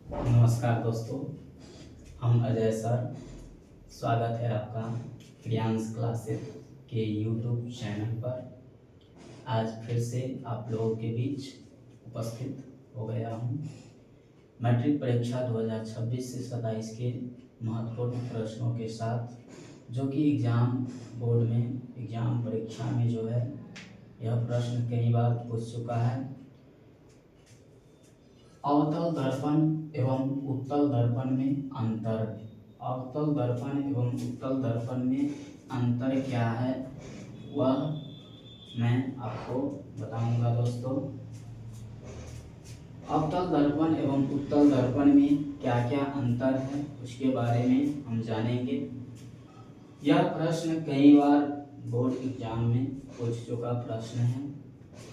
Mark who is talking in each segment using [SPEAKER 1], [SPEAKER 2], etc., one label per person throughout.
[SPEAKER 1] नमस्कार दोस्तों, हम अजय सर। स्वागत है आपका क्रियांश क्लासेस के यूट्यूब चैनल पर। आज फिर से आप लोगों के बीच उपस्थित हो गया हूँ। मैट्रिक परीक्षा 2026 से 27 के महत्वपूर्ण प्रश्नों के साथ, जो कि एग्ज़ाम बोर्ड में एग्ज़ाम परीक्षा में जो है यह प्रश्न कई बार पूछ चुका है। अवतल दर्पण एवं उत्तल दर्पण में अंतर। अवतल दर्पण एवं उत्तल दर्पण में अंतर क्या है वह मैं आपको बताऊंगा दोस्तों। अवतल दर्पण एवं उत्तल दर्पण में क्या क्या अंतर है उसके बारे में हम जानेंगे। यह प्रश्न कई बार बोर्ड एग्जाम में पूछ चुका प्रश्न है।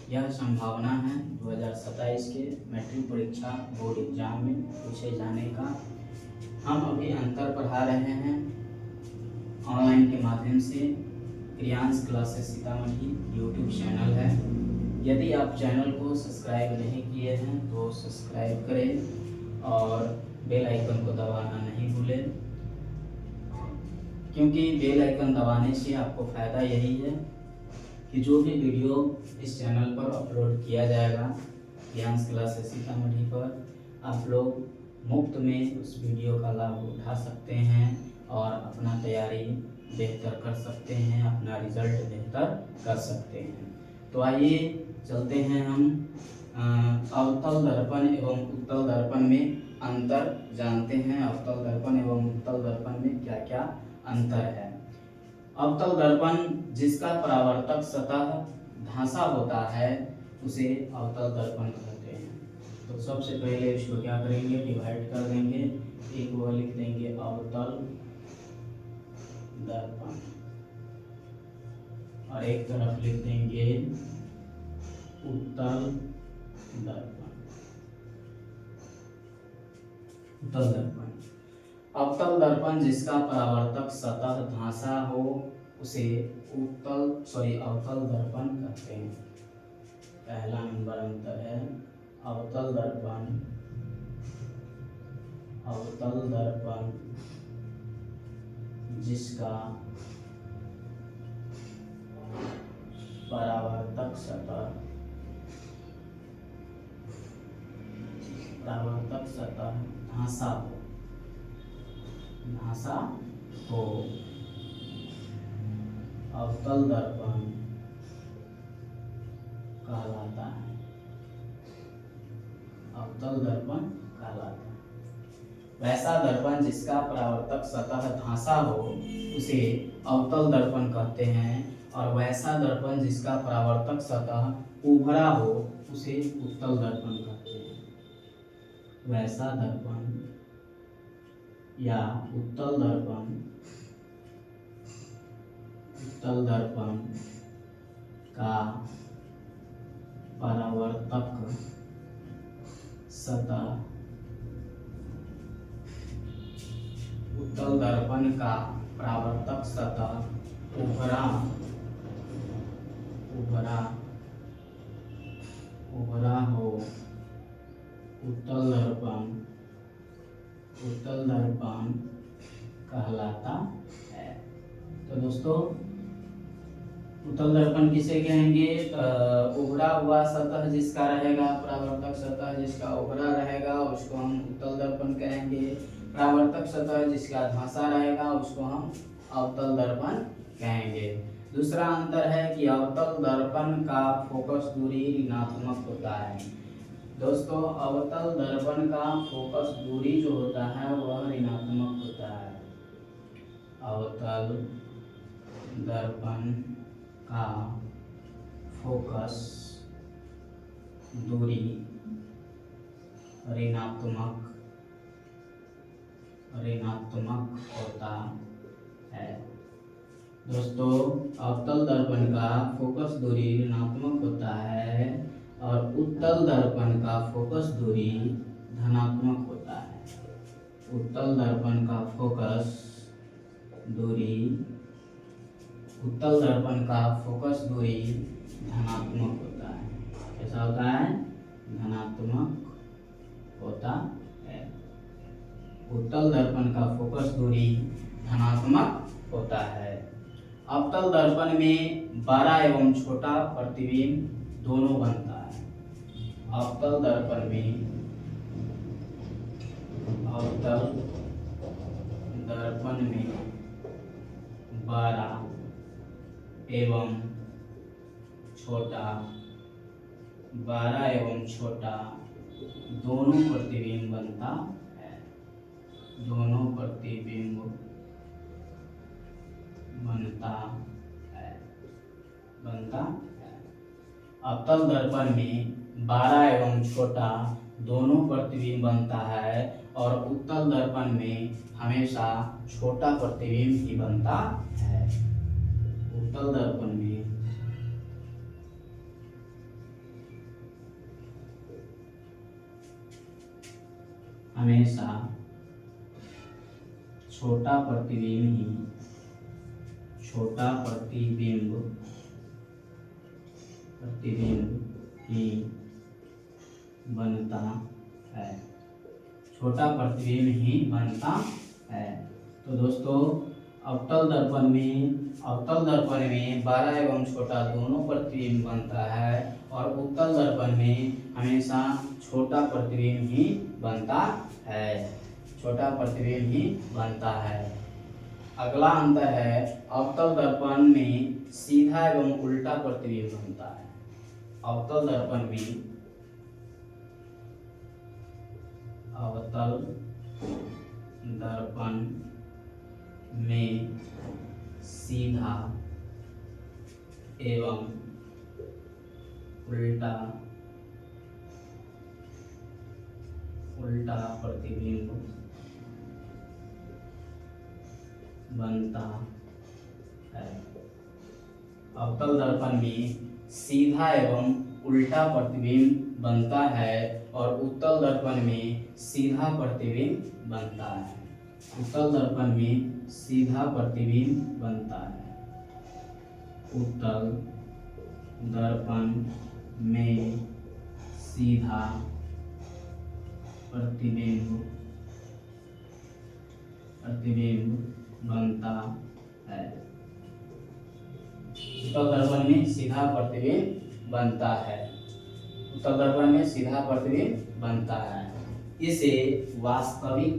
[SPEAKER 1] यह संभावना है 2027 के मैट्रिक परीक्षा बोर्ड एग्जाम में पूछे जाने का। हम अभी अंतर पढ़ा रहे हैं ऑनलाइन के माध्यम से। Kriyansh classes Sitamarhi YouTube channel है। यदि आप चैनल को सब्सक्राइब नहीं किए हैं तो सब्सक्राइब करें और बेल आइकन को दबाना नहीं भूलें, क्योंकि बेल आइकन दबाने से आपको फ़ायदा यही है कि जो भी वीडियो इस चैनल पर अपलोड किया जाएगा क्रियांश क्लासेस सीतामढ़ी पर, आप लोग मुफ्त में उस वीडियो का लाभ उठा सकते हैं और अपना तैयारी बेहतर कर सकते हैं, अपना रिजल्ट बेहतर कर सकते हैं। तो आइए चलते हैं हम अवतल दर्पण एवं उत्तल दर्पण में अंतर जानते हैं। अवतल दर्पण एवं उत्तल दर्पण में क्या क्या अंतर है। अवतल दर्पण जिसका परावर्तक सतह धंसा होता है उसे अवतल दर्पण कहते हैं। तो सबसे पहले इसको क्या करेंगे, डिवाइड कर देंगे। एक वो लिख देंगे अवतल दर्पण और एक तरफ लिख देंगे उत्तल दर्पण। उत्तल दर्पण, अवतल दर्पण जिसका परावर्तक सतह धंसा हो उसे अवतल दर्पण कहते हैं। पहला नंबर अंतर है अवतल दर्पण। अवतल दर्पण जिसका परावर्तक सतह धंसा हो अवतल दर्पण कहलाता है। अवतल दर्पण कहलाता है। वैसा दर्पण जिसका परावर्तक सतह धंसा हो उसे अवतल दर्पण कहते हैं, और वैसा दर्पण जिसका परावर्तक सतह उभरा हो उसे उत्तल दर्पण कहते हैं। वैसा दर्पण या उत्तल दर्पण का परावर्तक सतह, उत्तल दर्पण का परावर्तक सतह उभरा हो उत्तल दर्पण कहलाता है। तो दोस्तों, उत्तल दर्पण किसे कहेंगे? उभरा हुआ सतह जिसका रहेगा, परावर्तक सतह जिसका उभरा रहेगा उसको हम उत्तल दर्पण कहेंगे। परावर्तक सतह जिसका धंसा रहेगा उसको हम अवतल दर्पण कहेंगे। दूसरा अंतर है कि अवतल दर्पण का फोकस दूरी ऋणात्मक होता है। दोस्तों, अवतल दर्पण का फोकस दूरी जो होता है वह ऋणात्मक होता है। अवतल दर्पण का फोकस दूरी ऋणात्मक होता है। दोस्तों, अवतल दर्पण का फोकस दूरी ऋणात्मक होता है और उत्तल दर्पण का फोकस दूरी धनात्मक होता है। उत्तल दर्पण का फोकस दूरी धनात्मक होता है। कैसा होता है? धनात्मक होता है। दर्पण का फोकस दूरी धनात्मक होता है। अवतल दर्पण में बड़ा एवं छोटा प्रतिबिंब दोनों बनता है। अवतल दर्पण में बड़ा एवं छोटा दोनों प्रतिबिंब बनता है। अवतल दर्पण में बड़ा एवं छोटा दोनों प्रतिबिंब बनता है और उत्तल दर्पण में हमेशा छोटा प्रतिबिंब ही बनता है। उत्तल दर्पण में हमेशा छोटा प्रतिबिंब ही बनता है। छोटा प्रतिबिंब ही बनता है। तो दोस्तों अवतल दर्पण में बड़ा एवं छोटा दोनों प्रतिबिंब बनता है और उत्तल दर्पण में हमेशा छोटा प्रतिबिंब ही बनता है। अगला अंतर है अवतल दर्पण में सीधा एवं उल्टा प्रतिबिंब बनता है। अवतल दर्पण में सीधा एवं उल्टा प्रतिबिंब बनता है। अवतल दर्पण में सीधा एवं उल्टा प्रतिबिंब बनता है और उत्तल दर्पण में सीधा प्रतिबिंब बनता है। उत्तल दर्पण में सीधा प्रतिबिंब बनता है। उत्तल दर्पण में सीधा प्रतिबिंब बनता है। उत्तल दर्पण में सीधा प्रतिबिंब बनता है। उत्तल दर्पण में सीधा प्रतिबिंब बनता है। इसे वास्तविक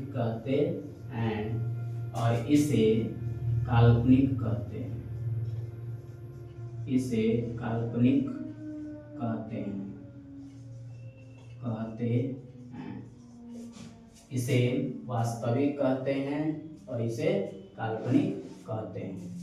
[SPEAKER 1] कहते हैं और इसे काल्पनिक कहते हैं। इसे वास्तविक कहते हैं और इसे काल्पनिक कहते हैं।